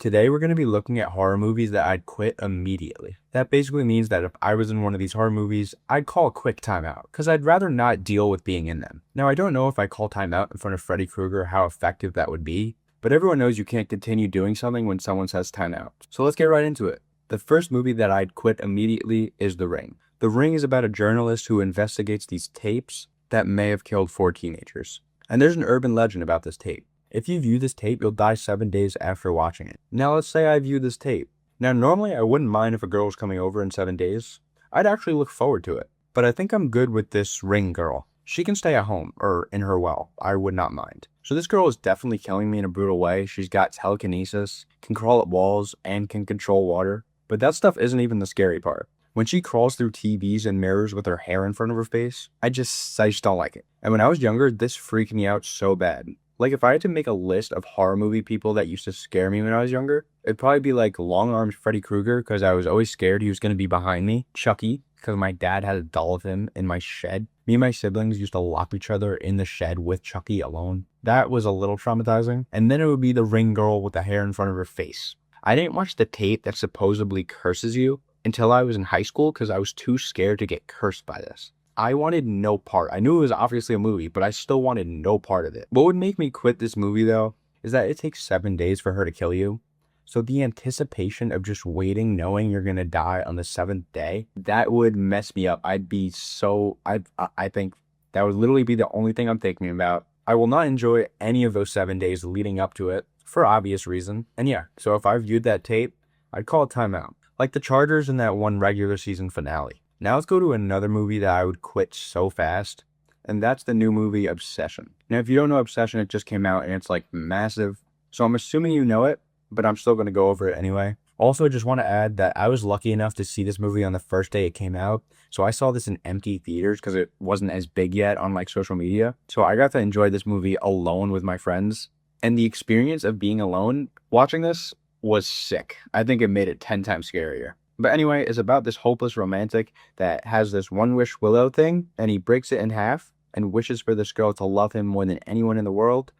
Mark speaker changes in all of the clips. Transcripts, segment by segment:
Speaker 1: Today we're going to be looking at horror movies that I'd quit immediately. That basically means that if I was in one of these horror movies, I'd call a quick timeout, because I'd rather not deal with being in them. Now I don't know if I call timeout in front of Freddy Krueger how effective that would be, but everyone knows you can't continue doing something when someone says timeout. So let's get right into it. The first movie that I'd quit immediately is The Ring. The Ring is about a journalist who investigates these tapes that may have killed 4 teenagers. And there's an urban legend about this tape. If you view this tape, you'll die 7 days after watching it. Now let's say I view this tape. Now normally I wouldn't mind if a girl was coming over in 7 days. I'd actually look forward to it. But I think I'm good with this Ring girl. She can stay at home, or in her well. I would not mind. So this girl is definitely killing me in a brutal way. She's got telekinesis, can crawl up walls, and can control water. But that stuff isn't even the scary part. When she crawls through TVs and mirrors with her hair in front of her face, I just don't like it. And when I was younger, this freaked me out so bad. Like, if I had to make a list of horror movie people that used to scare me when I was younger, it'd probably be like long-armed Freddy Krueger, because I was always scared he was going to be behind me. Chucky, because my dad had a doll of him in my shed. Me and my siblings used to lock each other in the shed with Chucky alone. That was a little traumatizing. And then it would be the Ring girl with the hair in front of her face. I didn't watch the tape that supposedly curses you until I was in high school, because I was too scared to get cursed by this. I wanted no part. I knew it was obviously a movie, but I still wanted no part of it. What would make me quit this movie, though, is that it takes 7 days for her to kill you. So the anticipation of just waiting, knowing you're going to die on the 7th day, that would mess me up. I'd be so... I think that would literally be the only thing I'm thinking about. I will not enjoy any of those 7 days leading up to it, for obvious reason. And yeah, so if I viewed that tape, I'd call it timeout. Like the Chargers in that one regular season finale. Now let's go to another movie that I would quit so fast, and that's the new movie Obsession. Now if you don't know Obsession, it just came out and it's like massive, so I'm assuming you know it, but I'm still going to go over it anyway. Also, just want to add that I was lucky enough to see this movie on the first day it came out, so I saw this in empty theaters because it wasn't as big yet on like social media, so I got to enjoy this movie alone with my friends, and the experience of being alone watching this was sick. I think it made it 10 times scarier. But anyway, it's about this hopeless romantic that has this one-wish willow thing, and he breaks it in half and wishes for this girl to love him more than anyone in the world,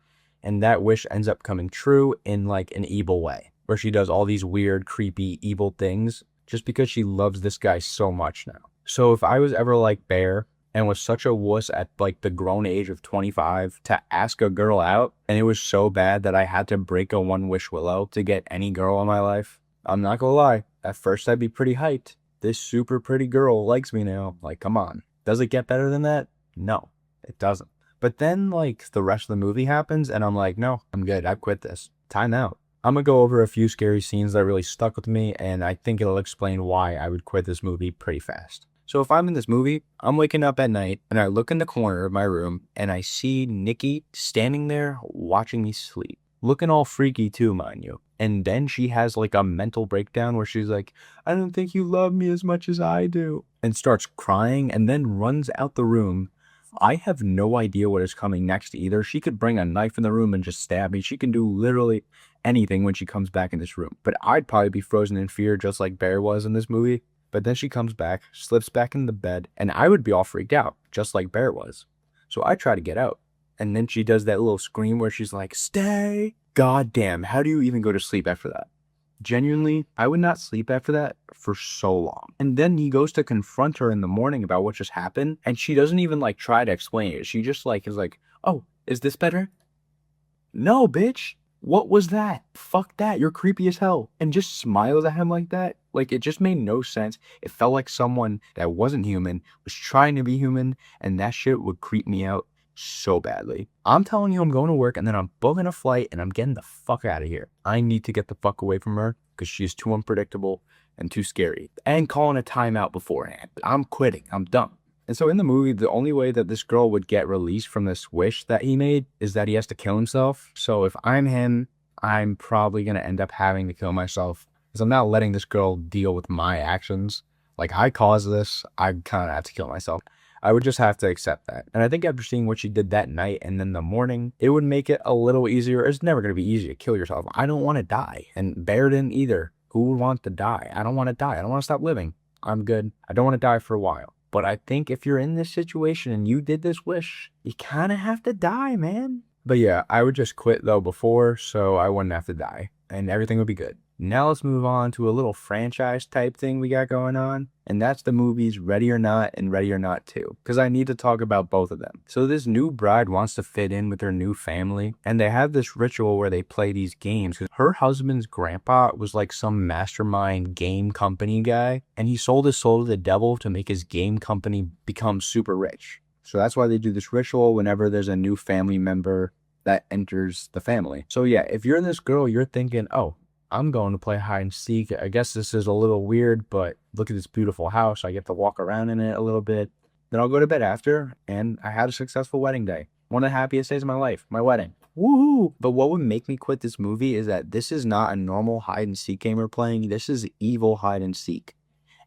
Speaker 1: and that wish ends up coming true in like an evil way, where she does all these weird, creepy, evil things just because she loves this guy so much now. So if I was ever like Bear and was such a wuss at like the grown age of 25 to ask a girl out, and it was so bad that I had to break a one-wish willow to get any girl in my life, I'm not gonna lie, at first I'd be pretty hyped. This super pretty girl likes me now. Like, come on. Does it get better than that? No, it doesn't. But then, like, the rest of the movie happens, and I'm like, no, I'm good. I've quit this. Time out. I'm gonna go over a few scary scenes that really stuck with me, and I think it'll explain why I would quit this movie pretty fast. So if I'm in this movie, I'm waking up at night, and I look in the corner of my room, and I see Nikki standing there watching me sleep. Looking all freaky too, mind you. And then she has like a mental breakdown where she's like, I don't think you love me as much as I do. And starts crying and then runs out the room. I have no idea what is coming next either. She could bring a knife in the room and just stab me. She can do literally anything when she comes back in this room. But I'd probably be frozen in fear just like Bear was in this movie. But then she comes back, slips back in the bed, and I would be all freaked out, just like Bear was. So I try to get out. And then she does that little scream where she's like, stay. God damn, how do you even go to sleep after that? Genuinely, I would not sleep after that for so long. And then he goes to confront her in the morning about what just happened, and she doesn't even like try to explain it. She just like is like, oh, is this better? No, bitch. What was that? Fuck that. You're creepy as hell. And just smiles at him like that. Like, it just made no sense. It felt like someone that wasn't human was trying to be human, and that shit would creep me out so badly. I'm telling you, I'm going to work and then I'm booking a flight and I'm getting the fuck out of here. I need to get the fuck away from her because she's too unpredictable and too scary. And calling a timeout beforehand. I'm quitting. I'm done. And so in the movie, the only way that this girl would get released from this wish that he made is that he has to kill himself. So if I'm him, I'm probably going to end up having to kill myself because I'm not letting this girl deal with my actions. Like, I caused this. I kind of have to kill myself. I would just have to accept that. And I think after seeing what she did that night and then the morning, it would make it a little easier. It's never going to be easy to kill yourself. I don't want to die. And Bear didn't either. Who would want to die? I don't want to die. I don't want to stop living. I'm good. I don't want to die for a while. But I think if you're in this situation and you did this wish, you kind of have to die, man. But yeah, I would just quit though before, so I wouldn't have to die. and everything would be good. Now let's move on to a little franchise type thing we got going on, and that's the movies Ready or Not and Ready or Not 2, because I need to talk about both of them. So this new bride wants to fit in with her new family, and they have this ritual where they play these games. Her husband's grandpa was like some mastermind game company guy, and he sold his soul to the devil to make his game company become super rich. So that's why they do this ritual whenever there's a new family member that enters the family. So yeah, if you're this girl, you're thinking, oh, I'm going to play hide and seek. I guess this is a little weird, but look at this beautiful house. I get to walk around in it a little bit. Then I'll go to bed after, and I had a successful wedding day. One of the happiest days of my life, my wedding. Woohoo! But what would make me quit this movie is that this is not a normal hide and seek game we're playing. This is evil hide and seek.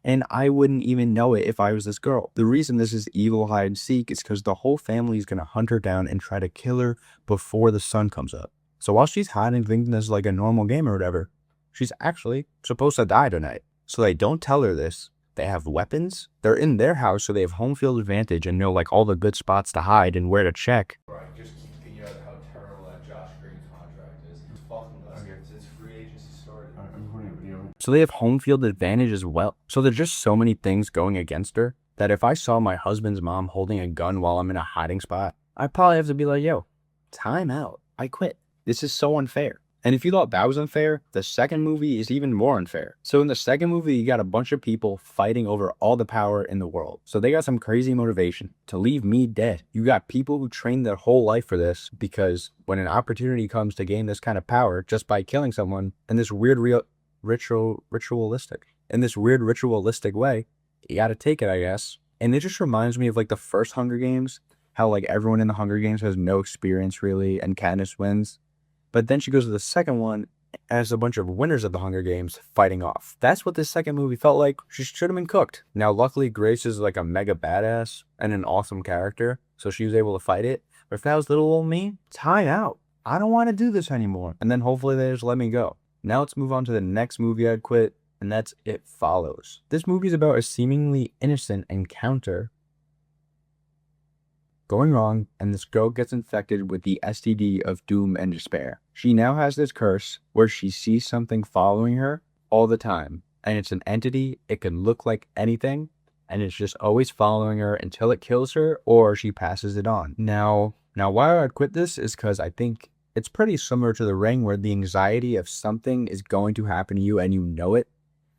Speaker 1: And I wouldn't even know it if I was this girl. The reason this is evil hide and seek is because the whole family is going to hunt her down and try to kill her before the sun comes up. So while she's hiding, thinking this is like a normal game or whatever, she's actually supposed to die tonight. So they don't tell her this. They have weapons. They're in their house, so they have home field advantage and know like all the good spots to hide and where to check.
Speaker 2: I just keep thinking about how terrible that Josh Green contract is. It's fucking nuts. It's free agency started. I'm putting a video in.
Speaker 1: So they have home field advantage as well. So there's just so many things going against her that if I saw my husband's mom holding a gun while I'm in a hiding spot, I'd probably have to be like, yo, time out. I quit. This is so unfair. And if you thought that was unfair, the second movie is even more unfair. So in the second movie, you got a bunch of people fighting over all the power in the world. So they got some crazy motivation to leave me dead. You got people who trained their whole life for this because when an opportunity comes to gain this kind of power just by killing someone in this weird ritualistic way, you got to take it, I guess. And it just reminds me of like the first Hunger Games, how like everyone in the Hunger Games has no experience really and Katniss wins. But then she goes to the second one as a bunch of winners of the Hunger Games fighting off. That's what this second movie felt like. She should have been cooked. Now, luckily, Grace is like a mega badass and an awesome character, so she was able to fight it. But if that was little old me, time out. I don't want to do this anymore. And then hopefully they just let me go. Now let's move on to the next movie I'd quit, and that's It Follows. This movie is about a seemingly innocent encounter going wrong, and this girl gets infected with the STD of doom and despair. She now has this curse where she sees something following her all the time, and it's an entity. It can look like anything, and it's just always following her until it kills her or she passes it on. Now why I'd quit this is because I think it's pretty similar to The Ring, where the anxiety of something is going to happen to you and you know it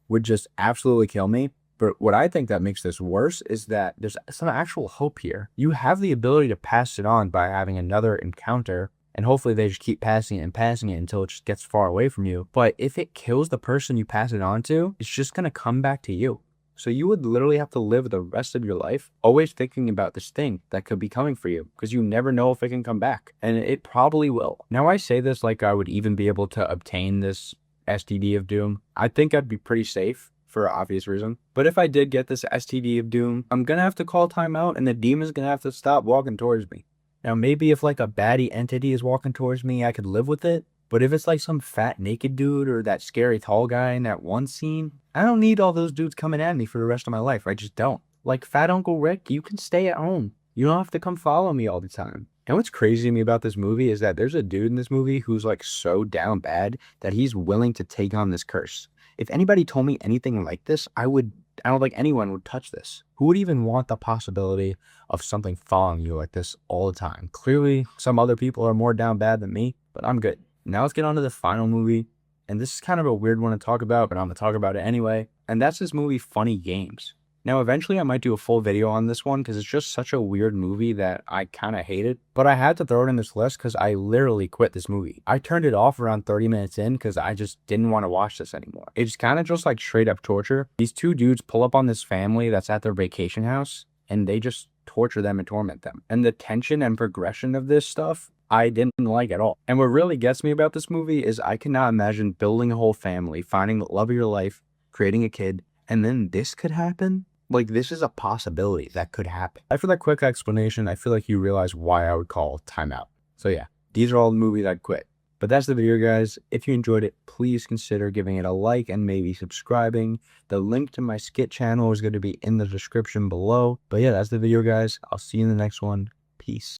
Speaker 1: would just absolutely kill me. But what I think that makes this worse is that there's some actual hope here. You have the ability to pass it on by having another encounter, and hopefully they just keep passing it until it just gets far away from you. But if it kills the person you pass it on to, it's just going to come back to you. So you would literally have to live the rest of your life always thinking about this thing that could be coming for you, because you never know if it can come back. And it probably will. Now I say this like I would even be able to obtain this STD of doom. I think I'd be pretty safe, for obvious reason. But if I did get this STD of doom, I'm gonna have to call timeout and the demon's gonna have to stop walking towards me. Now maybe if like a baddie entity is walking towards me, I could live with it. But if it's like some fat naked dude or that scary tall guy in that one scene, I don't need all those dudes coming at me for the rest of my life. I just don't. Like Fat Uncle Rick, you can stay at home. You don't have to come follow me all the time. And what's crazy to me about this movie is that there's a dude in this movie who's like so down bad that he's willing to take on this curse. If anybody told me anything like this, I don't think anyone would touch this. Who would even want the possibility of something following you like this all the time? Clearly, some other people are more down bad than me, but I'm good. Now let's get on to the final movie. And this is kind of a weird one to talk about, but I'm going to talk about it anyway. And that's this movie, Funny Games. Now, eventually I might do a full video on this one because it's just such a weird movie that I kind of hate it. But I had to throw it in this list because I literally quit this movie. I turned it off around 30 minutes in because I just didn't want to watch this anymore. It's kind of just like straight up torture. These two dudes pull up on this family that's at their vacation house and they just torture them and torment them. And the tension and progression of this stuff, I didn't like at all. And what really gets me about this movie is I cannot imagine building a whole family, finding the love of your life, creating a kid, and then this could happen. Like, this is a possibility that could happen. After that quick explanation, I feel like you realize why I would call timeout. So yeah, these are all the movies I'd quit. But that's the video, guys. If you enjoyed it, please consider giving it a like and maybe subscribing. The link to my skit channel is going to be in the description below. But yeah, that's the video, guys. I'll see you in the next one. Peace.